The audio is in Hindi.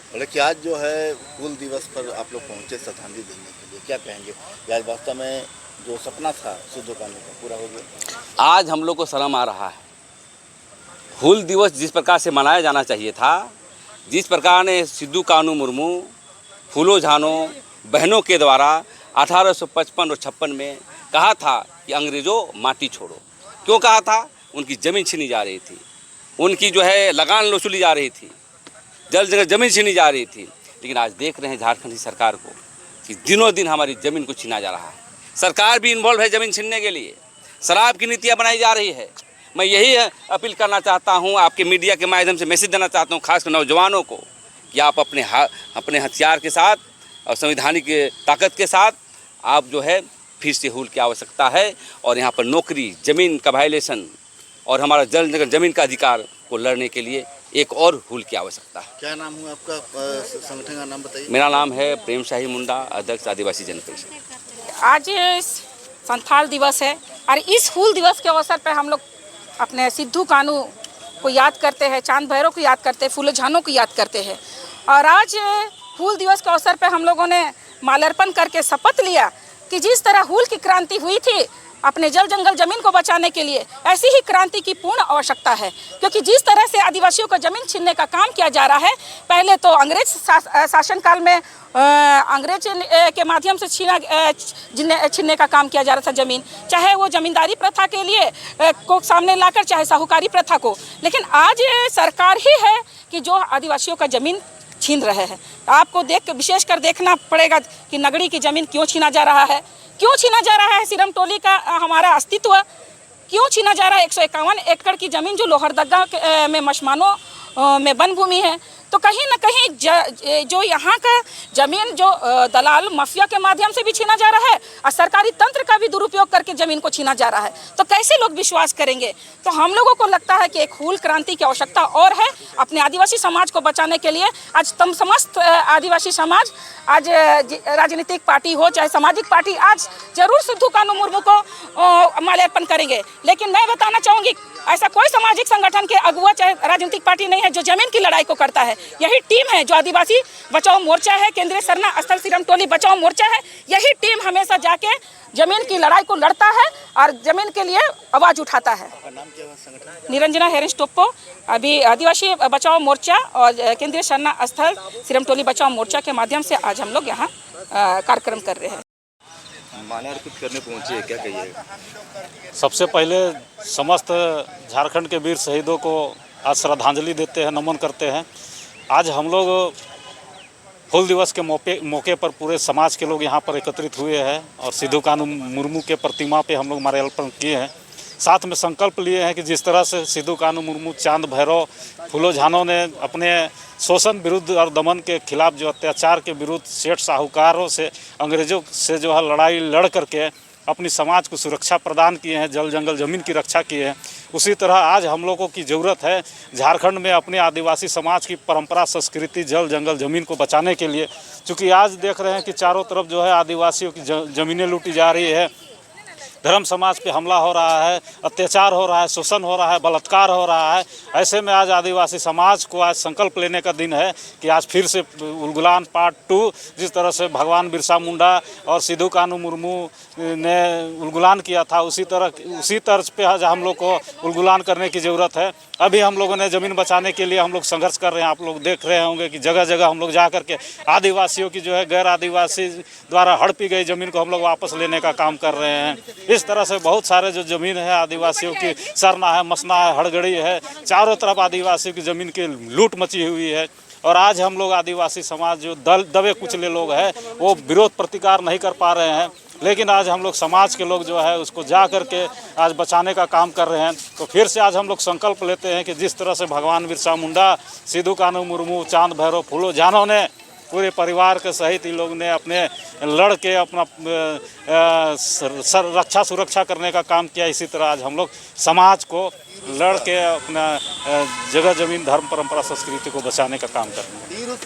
हालांकि आज जो है हूल दिवस पर आप लोग पहुंचे श्रद्धांजलि देने के लिए, क्या कहेंगे? आज वास्तव में जो सपना था सिद्धू कान्हू का पूरा हो गया। आज हम लोग को शर्म आ रहा है। हूल दिवस जिस प्रकार से मनाया जाना चाहिए था, जिस प्रकार ने सिद्धू कान्हू मुर्मू फूलो झानो बहनों के द्वारा 1855 और 56 में कहा था कि अंग्रेज़ों माटी छोड़ो। क्यों कहा था? उनकी ज़मीन छीनी जा रही थी, उनकी जो है लगान वसूली जा रही थी, जल जगह ज़मीन छीनी जा रही थी। लेकिन आज देख रहे हैं झारखंड की सरकार को कि दिनों दिन हमारी ज़मीन को छीना जा रहा है। सरकार भी इन्वॉल्व है ज़मीन छीनने के लिए, शराब की नीतियाँ बनाई जा रही है। मैं यही अपील करना चाहता हूँ, आपके मीडिया के माध्यम से मैसेज देना चाहता हूँ खासकर नौजवानों को कि आप अपने हथियार के साथ और संवैधानिक ताकत के साथ आप जो है फिर से हूल की आवश्यकता है। और यहाँ पर नौकरी, ज़मीन का वायलेशन और हमारा जल जगह ज़मीन का अधिकार को लड़ने के लिए एक और हूल की आवश्यकता है। क्या नाम हुआ आपका? संगठन का नाम बताइए। मेरा नाम है प्रेम शाही मुंडा, अध्यक्ष आदिवासी जन परिषद। आज संथाल दिवस है और इस हूल दिवस के अवसर पर हम लोग अपने सिद्धू कान्हू को याद करते हैं, चांद भैरव को याद करते हैं, फूलो झानो को याद करते हैं। और आज हूल दिवस के अवसर पर हम लोगों ने माल्यार्पण करके शपथ लिया कि जिस तरह हूल की क्रांति हुई थी अपने जल जंगल जमीन को बचाने के लिए, ऐसी ही क्रांति की पूर्ण आवश्यकता है। क्योंकि जिस तरह से आदिवासियों को जमीन छीनने का काम किया जा रहा है, पहले तो अंग्रेज शासनकाल में अंग्रेज के माध्यम से छीनने का काम किया जा रहा था जमीन, चाहे वो जमींदारी प्रथा के लिए को सामने लाकर, चाहे साहूकारी प्रथा को। लेकिन आज सरकार ही है कि जो आदिवासियों का जमीन छीन रहे हैं। आपको विशेषकर देखना पड़ेगा कि नगड़ी की जमीन क्यों छीना जा रहा है, क्यों छीना जा रहा है सिरम टोली का हमारा अस्तित्व, क्यों छीना जा रहा है 151 एकड़ की ज़मीन जो लोहरदगा में मशमानों में वन भूमि है। तो कहीं ना कहीं जो यहाँ का ज़मीन जो दलाल माफिया के माध्यम से भी छीना जा रहा है और सरकारी तंत्र का भी दुरुपयोग करके ज़मीन को छीना जा रहा है। तो कैसे लोग विश्वास करेंगे? तो हम लोगों को लगता है कि एक हूल क्रांति की आवश्यकता और है अपने आदिवासी समाज को बचाने के लिए। आज समस्त आदिवासी समाज, आज राजनीतिक पार्टी हो चाहे सामाजिक पार्टी, आज जरूर सिद्धू कान्हू मुर्मू को माल्यार्पण करेंगे। लेकिन मैं बताना चाहूँगी, ऐसा कोई सामाजिक संगठन के अगुआ चाहे राजनीतिक पार्टी नहीं है जो जमीन की लड़ाई को करता है। यही टीम है जो आदिवासी बचाओ मोर्चा है, केंद्रीय सरना स्थल सिरम टोली बचाओ मोर्चा है। यही टीम हमेशा जाके जमीन की लड़ाई को लड़ता है और जमीन के लिए आवाज उठाता है। नाम क्या है संगठन? निरंजना हेरेंस टोप्पो, अभी आदिवासी बचाओ मोर्चा और केंद्रीय सरना स्थल सिरम टोली बचाओ मोर्चा के माध्यम से आज हम लोग यहाँ कार्यक्रम कर रहे हैं। माल्यार्पित करने पहुंचे, क्या कहिएगा? सबसे पहले समस्त झारखंड के वीर शहीदों को आज श्रद्धांजलि देते हैं, नमन करते हैं। आज हम लोग हूल दिवस के मौके पर पूरे समाज के लोग यहाँ पर एकत्रित हुए हैं और सिद्धू कान्हू मुर्मू के प्रतिमा पे हम लोग माल्यार्पण किए हैं। साथ में संकल्प लिए हैं कि जिस तरह से सिद्धू कान्हू मुर्मू, चांद भैरव, फूलो झानो ने अपने शोषण विरुद्ध और दमन के खिलाफ, जो अत्याचार के विरुद्ध सेठ साहूकारों से, अंग्रेज़ों से जो है लड़ाई लड़ करके अपनी समाज को सुरक्षा प्रदान किए हैं, जल जंगल ज़मीन की रक्षा किए हैं, उसी तरह आज हम लोगों की ज़रूरत है झारखंड में अपने आदिवासी समाज की परंपरा, संस्कृति, जल जंगल ज़मीन को बचाने के लिए। चूँकि आज देख रहे हैं कि चारों तरफ जो है आदिवासियों की ज़मीनें लूटी जा रही है, धर्म समाज पे हमला हो रहा है, अत्याचार हो रहा है, शोषण हो रहा है, बलात्कार हो रहा है। ऐसे में आज आदिवासी समाज को आज संकल्प लेने का दिन है कि आज फिर से उलगुलान पार्ट 2, जिस तरह से भगवान बिरसा मुंडा और सिद्धू कान्हू मुर्मू ने उलगुलान किया था, उसी तर्ज पे आज हम लोग को उलगुलान करने की ज़रूरत है। अभी हम लोगों ने ज़मीन बचाने के लिए हम लोग संघर्ष कर रहे हैं। आप लोग देख रहे होंगे कि जगह जगह हम लोग जा करके आदिवासियों की जो है गैर आदिवासी द्वारा हड़पी गई ज़मीन को हम लोग वापस लेने का काम कर रहे हैं। इस तरह से बहुत सारे जो ज़मीन है आदिवासियों की, सरना है, मसना है, हड़गड़ी है, चारों तरफ आदिवासियों की ज़मीन की लूट मची हुई है। और आज हम लोग आदिवासी समाज जो दबे कुचले लोग हैं वो विरोध प्रतिकार नहीं कर पा रहे हैं, लेकिन आज हम लोग समाज के लोग जो है उसको जा करके आज बचाने का काम कर रहे हैं। तो फिर से आज हम लोग संकल्प लेते हैं कि जिस तरह से भगवान बिरसा मुंडा, सिद्धू कान्हू मुर्मू, चांद भैरव, फूलो झानो ने पूरे परिवार के सहित इन लोग ने अपने लड़ के अपना रक्षा सुरक्षा करने का काम किया, इसी तरह आज हम लोग समाज को लड़ के अपना जगह जमीन, धर्म, परंपरा, संस्कृति को बचाने का काम कर रहे हैं।